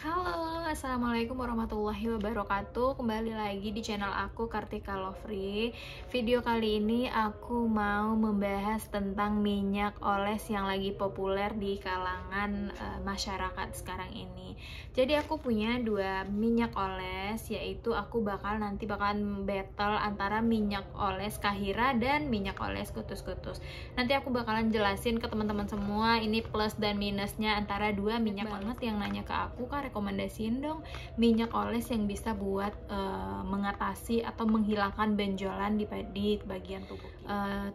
Halo, assalamualaikum warahmatullahi wabarakatuh. Kembali lagi di channel aku, Kartika Lovely. Video kali ini aku mau membahas tentang minyak oles yang lagi populer di kalangan masyarakat sekarang ini. Jadi aku punya dua minyak oles, yaitu aku nanti bakalan battle antara minyak oles Kahira dan minyak oles kutus-kutus. Nanti aku bakalan jelasin ke teman-teman semua ini plus dan minusnya antara dua minyak banget yang nanya ke aku, Kak, rekomendasiin dong minyak oles yang bisa buat mengatasi atau menghilangkan benjolan di bagian tubuh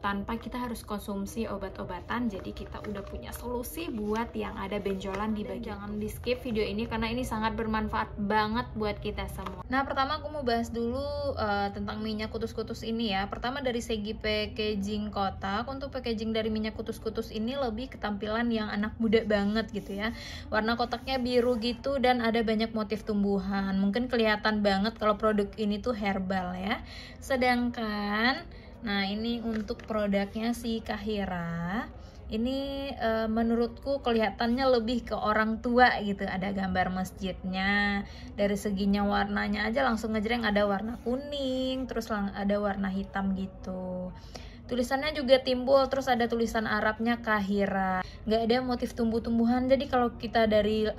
tanpa kita harus konsumsi obat-obatan. Jadi kita udah punya solusi buat yang ada benjolan di bagian. Jangan di skip video ini karena ini sangat bermanfaat banget buat kita semua. Nah, pertama aku mau bahas dulu tentang minyak kutus-kutus ini ya. Pertama dari segi packaging kotak. Untuk packaging dari minyak kutus-kutus ini lebih ketampilan yang anak muda banget gitu ya. Warna kotaknya biru gitu dan ada banyak motif tumbuhan. Mungkin kelihatan banget kalau produk ini tuh herbal ya. Sedangkan nah ini untuk produknya si Kahira. Ini menurutku kelihatannya lebih ke orang tua gitu. Ada gambar masjidnya. Dari seginya warnanya aja langsung ngejreng, ada warna kuning, terus ada warna hitam gitu. Tulisannya juga timbul, terus ada tulisan Arabnya Kahira. Nggak ada motif tumbuh-tumbuhan, jadi kalau kita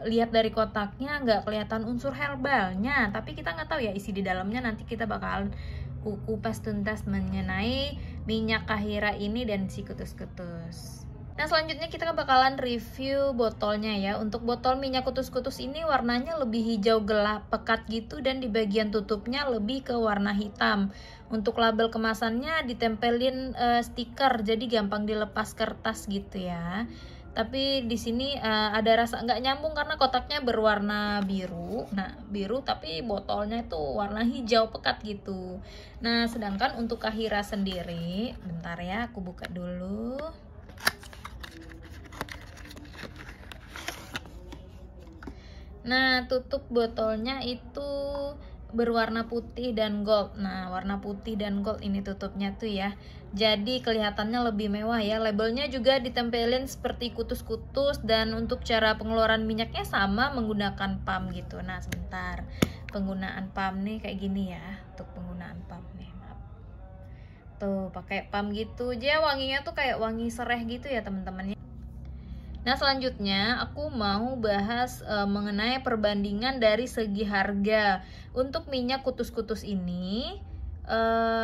lihat dari kotaknya nggak kelihatan unsur herbalnya. Tapi kita nggak tahu ya isi di dalamnya, nanti kita bakalan kupas tuntas mengenai minyak Kahira ini dan si kutus-kutus. Nah, selanjutnya kita bakalan review botolnya ya. Untuk botol minyak kutus-kutus ini warnanya lebih hijau gelap pekat gitu, dan di bagian tutupnya lebih ke warna hitam. Untuk label kemasannya ditempelin stiker, jadi gampang dilepas kertas gitu ya. Tapi di sini ada rasa nggak nyambung karena kotaknya berwarna biru. Nah, biru tapi botolnya itu warna hijau pekat gitu. Nah, sedangkan untuk Kahira sendiri, bentar ya, aku buka dulu. Nah, tutup botolnya itu berwarna putih dan gold. Nah, warna putih dan gold ini tutupnya tuh ya. Jadi kelihatannya lebih mewah ya. Labelnya juga ditempelin seperti kutus-kutus, dan untuk cara pengeluaran minyaknya sama menggunakan pump gitu. Nah, sebentar. Penggunaan pump nih kayak gini ya. Untuk penggunaan pump nih, maaf. Tuh, pakai pump gitu. Dia wanginya tuh kayak wangi sereh gitu ya, teman-teman. Nah, selanjutnya aku mau bahas mengenai perbandingan dari segi harga. Untuk minyak kutus-kutus ini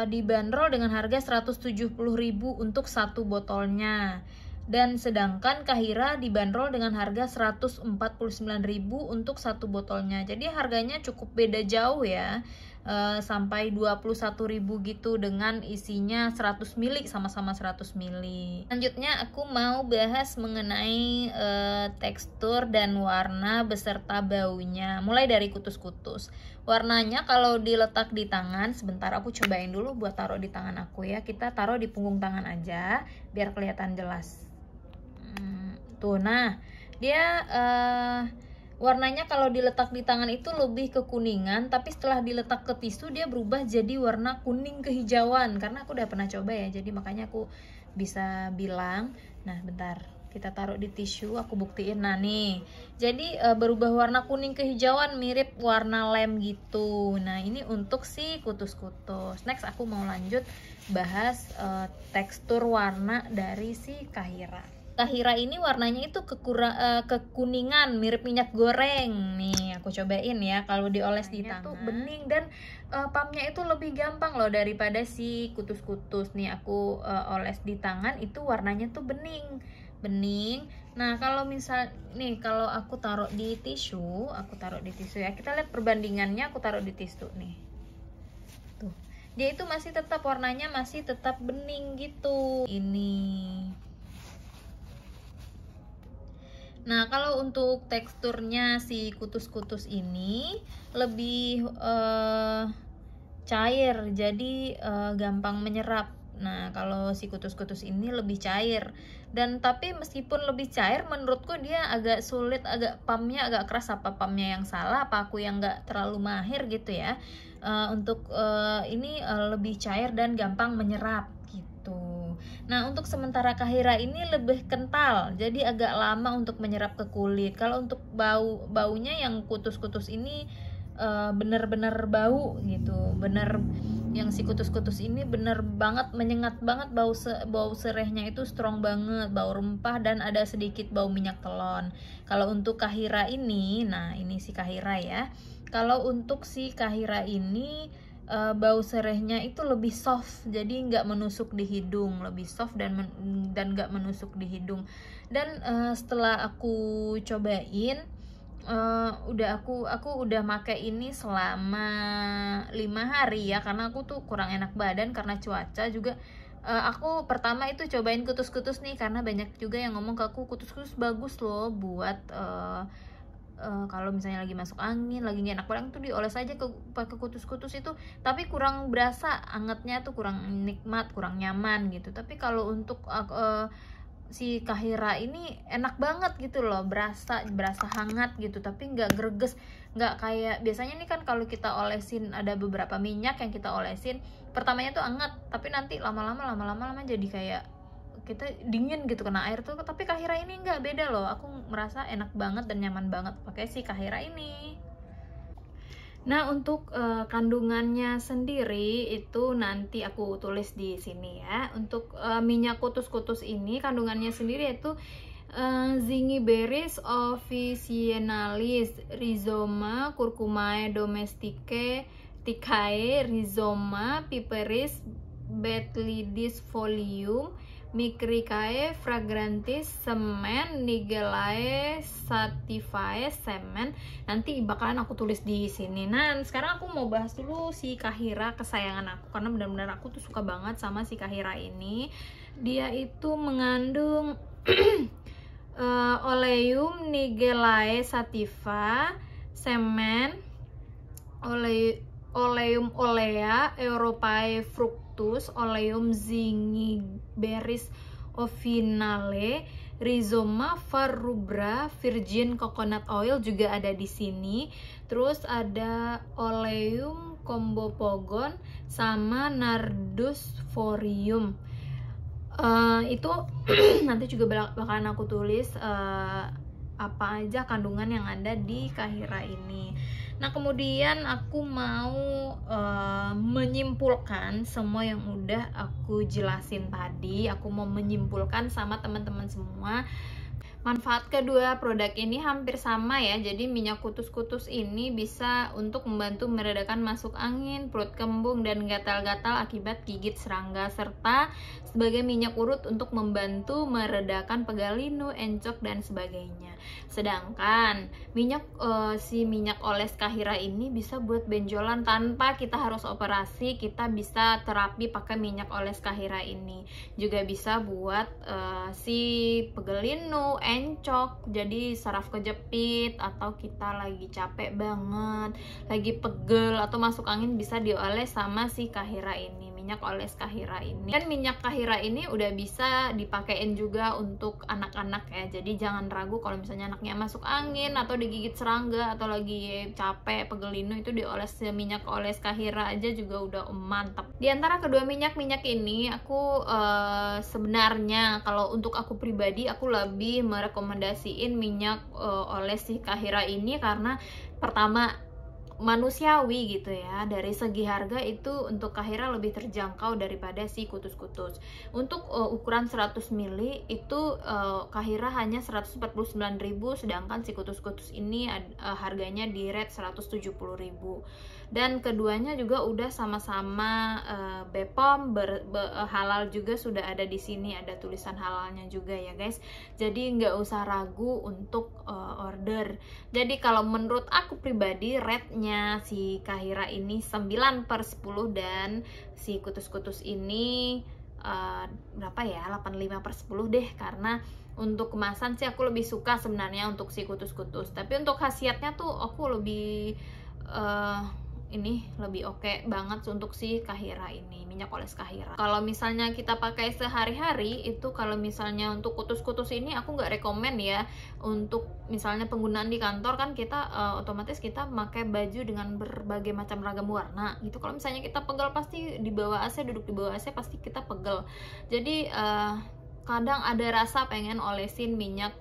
dibanderol dengan harga 170.000 untuk satu botolnya. Dan sedangkan Kahira dibanderol dengan harga 149.000 untuk satu botolnya. Jadi harganya cukup beda jauh ya. Sampai 21.000 gitu, dengan isinya 100 ml, sama-sama 100 ml. Selanjutnya aku mau bahas mengenai tekstur dan warna beserta baunya. Mulai dari kutus-kutus. Warnanya kalau diletak di tangan, sebentar aku cobain dulu buat taruh di tangan aku ya. Kita taruh di punggung tangan aja biar kelihatan jelas. Tuh, nah dia warnanya kalau diletak di tangan itu lebih kekuningan, tapi setelah diletak ke tisu dia berubah jadi warna kuning kehijauan. Karena aku udah pernah coba ya, jadi makanya aku bisa bilang. Nah, bentar, kita taruh di tisu, aku buktiin. Nah nih, jadi berubah warna kuning kehijauan, mirip warna lem gitu. Nah, ini untuk si kutus-kutus. Next aku mau lanjut bahas tekstur warna dari si Kahira. Kahira ini warnanya itu kekuningan, mirip minyak goreng. Nih, aku cobain ya. Kalau dioles di tangan tuh bening, dan pumpnya itu lebih gampang loh daripada si kutus-kutus. Nih, aku oles di tangan itu warnanya tuh bening. Nah, kalau misal nih, kalau aku taruh di tisu, ya. Kita lihat perbandingannya, aku taruh di tisu nih. Tuh. Dia itu masih tetap warnanya masih tetap bening gitu. Ini. Nah, kalau untuk teksturnya si kutus-kutus ini lebih cair, jadi gampang menyerap. Nah, kalau si kutus-kutus ini lebih cair, dan tapi meskipun lebih cair, menurutku dia agak sulit, pumpnya agak keras. Apa pumpnya yang salah, apa aku yang nggak terlalu mahir gitu ya. Untuk ini lebih cair dan gampang menyerap gitu. Nah, untuk sementara Kahira ini lebih kental, jadi agak lama untuk menyerap ke kulit. Kalau untuk baunya yang kutus-kutus ini bener-bener bau gitu, bener yang si kutus-kutus ini bener banget menyengat banget, bau serehnya itu strong banget, bau rempah dan ada sedikit bau minyak telon. Kalau untuk Kahira ini, nah ini si Kahira ya. Kalau untuk si Kahira ini bau serehnya itu lebih soft, jadi nggak menusuk di hidung, lebih soft dan nggak menusuk di hidung. Dan setelah aku cobain, aku udah pakai ini selama 5 hari ya, karena aku tuh kurang enak badan karena cuaca juga. Aku pertama itu cobain kutus-kutus nih, karena banyak juga yang ngomong ke aku kutus-kutus bagus loh buat kalau misalnya lagi masuk angin, lagi gak enak badan tuh dioles aja pakai kutus-kutus itu, tapi kurang berasa angetnya tuh, kurang nikmat, kurang nyaman gitu. Tapi kalau untuk si Kahira ini enak banget gitu loh, berasa hangat gitu, tapi nggak greges, nggak kayak biasanya nih kan kalau kita olesin ada beberapa minyak yang kita olesin pertamanya tuh hangat, tapi nanti lama-lama jadi kayak kita dingin gitu kena air tuh. Tapi Kahira ini nggak, beda loh, aku merasa enak banget dan nyaman banget pakai si Kahira ini. Nah, untuk kandungannya sendiri itu nanti aku tulis di sini ya. Untuk minyak kutus-kutus ini kandungannya sendiri itu Zingiberis officinalis, Rhizoma curcumae domestique, Ticae, Rhizoma piperis, Bethlidis folium, Micricae fragrantis, semen, Nigelae sativale, semen. Nanti bakalan aku tulis di sini. Nah, sekarang aku mau bahas dulu si Kahira kesayangan aku, karena benar-benar aku tuh suka banget sama si Kahira ini. Dia itu mengandung Oleum Nigelae sativa, semen, Oleum olea, Europae fructus, Oleum zingiberis officinalis, Rhizoma farrubra, virgin coconut oil juga ada di sini. Terus ada Oleum combopogon sama Nardus forium. Itu nanti juga bakalan aku tulis apa aja kandungan yang ada di Kahira ini. Nah, kemudian aku mau menyimpulkan semua yang udah aku jelasin tadi. Aku mau menyimpulkan sama teman-teman semua. Manfaat kedua produk ini hampir sama ya. Jadi minyak kutus-kutus ini bisa untuk membantu meredakan masuk angin, perut kembung, dan gatal-gatal akibat gigit serangga, serta sebagai minyak urut untuk membantu meredakan pegal linu, encok, dan sebagainya. Sedangkan minyak oles Kahira ini bisa buat benjolan tanpa kita harus operasi. Kita bisa terapi pakai minyak oles Kahira ini. Juga bisa buat si pegal linu, encok, jadi saraf kejepit, atau kita lagi capek banget, lagi pegel atau masuk angin, bisa dioles sama si Kahira ini, minyak oles Kahira ini. Kan minyak Kahira ini udah bisa dipakein juga untuk anak-anak ya, jadi jangan ragu kalau misalnya anaknya masuk angin atau digigit serangga atau lagi capek pegel linu, itu dioles minyak oles Kahira aja juga udah mantap. Di antara kedua minyak ini aku sebenarnya kalau untuk aku pribadi aku lebih merekomendasiin minyak oles si Kahira ini, karena pertama manusiawi gitu ya, dari segi harga itu untuk Kahira lebih terjangkau daripada si kutus-kutus. Untuk ukuran 100 ml itu Kahira hanya 149.000, sedangkan si kutus-kutus ini harganya di rate 170.000. Dan keduanya juga udah sama-sama BPOM halal juga sudah ada di sini, ada tulisan halalnya juga ya guys. Jadi nggak usah ragu untuk order. Jadi kalau menurut aku pribadi rate-nya si Kahira ini 9/10, dan si kutus-kutus ini berapa ya, 85/10 deh, karena untuk kemasan sih aku lebih suka sebenarnya untuk si kutus-kutus, tapi untuk khasiatnya tuh aku lebih ini lebih oke banget untuk si Kahira ini, minyak oles Kahira. Kalau misalnya kita pakai sehari-hari itu, kalau misalnya untuk kutus-kutus ini aku nggak rekomen ya. Untuk misalnya penggunaan di kantor kan kita otomatis kita pakai baju dengan berbagai macam ragam warna gitu. Kalau misalnya kita pegel pasti di bawah AC, duduk di bawah AC pasti kita pegel. Jadi kadang ada rasa pengen olesin minyak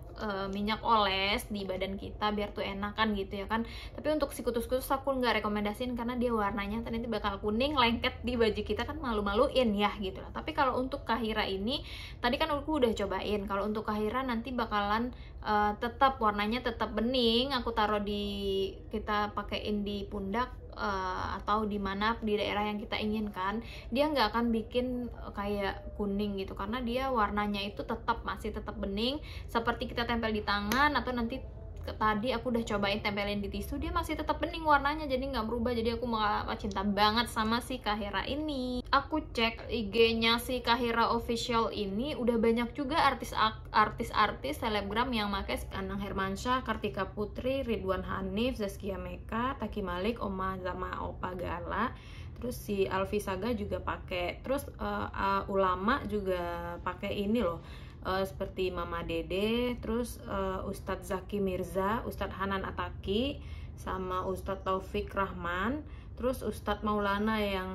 oles di badan kita biar tuh enakan gitu ya kan. Tapi untuk si kutus-kutus aku nggak rekomendasiin karena dia warnanya nanti bakal kuning lengket di baju kita kan, malu-maluin ya gitu lah. Tapi kalau untuk Kahira ini tadi kan aku udah cobain, kalau untuk Kahira nanti bakalan tetap warnanya tetap bening. Aku taruh kita pakein di pundak atau di mana di daerah yang kita inginkan, dia nggak akan bikin kayak kuning gitu karena dia warnanya itu masih tetap bening seperti kita tempel di tangan, atau nanti tadi aku udah cobain tempelin di tisu dia masih tetap bening warnanya, jadi nggak berubah. Jadi aku cinta banget sama si Kahira ini. Aku cek IG-nya si Kahira official ini udah banyak juga artis-artis selebgram yang pakai. Anang Hermansyah, Kartika Putri, Ridwan Hanif, Zaskia Meka, Taki Malik, Oma sama Opa Gala. Terus si Alfi Saga juga pakai. Terus ulama juga pakai ini loh. Seperti Mama Dede, terus Ustadz Zaki Mirza, Ustadz Hanan Ataki, sama Ustadz Taufik Rahman, terus Ustadz Maulana yang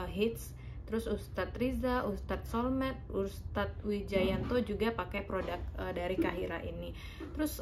hits, terus Ustadz Riza, Ustadz Solmed, Ustadz Wijayanto juga pakai produk dari Kahira ini. Terus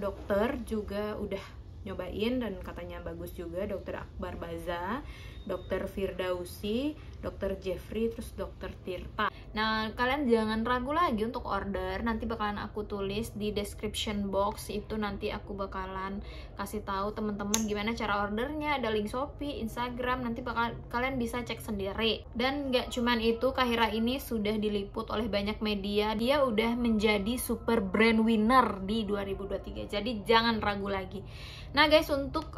dokter juga udah nyobain dan katanya bagus juga, Dokter Akbar Baza, Dokter Firdausi, Dokter Jeffrey, terus Dokter Tirta. Nah, kalian jangan ragu lagi untuk order. Nanti bakalan aku tulis di description box, itu nanti aku bakalan kasih tahu teman-teman gimana cara ordernya. Ada link Shopee, Instagram, nanti kalian bisa cek sendiri. Dan nggak cuman itu, Kahira ini sudah diliput oleh banyak media. Dia udah menjadi super brand winner di 2023. Jadi jangan ragu lagi. Nah guys, untuk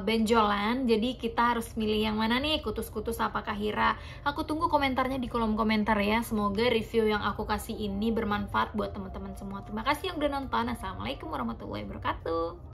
benjolan, jadi kita harus milih yang mana nih, kutus-kutus apa Kahira? Aku tunggu komentarnya di kolom komentar ya. Semoga review yang aku kasih ini bermanfaat buat teman-teman semua. Terima kasih yang udah nonton. Assalamualaikum warahmatullahi wabarakatuh.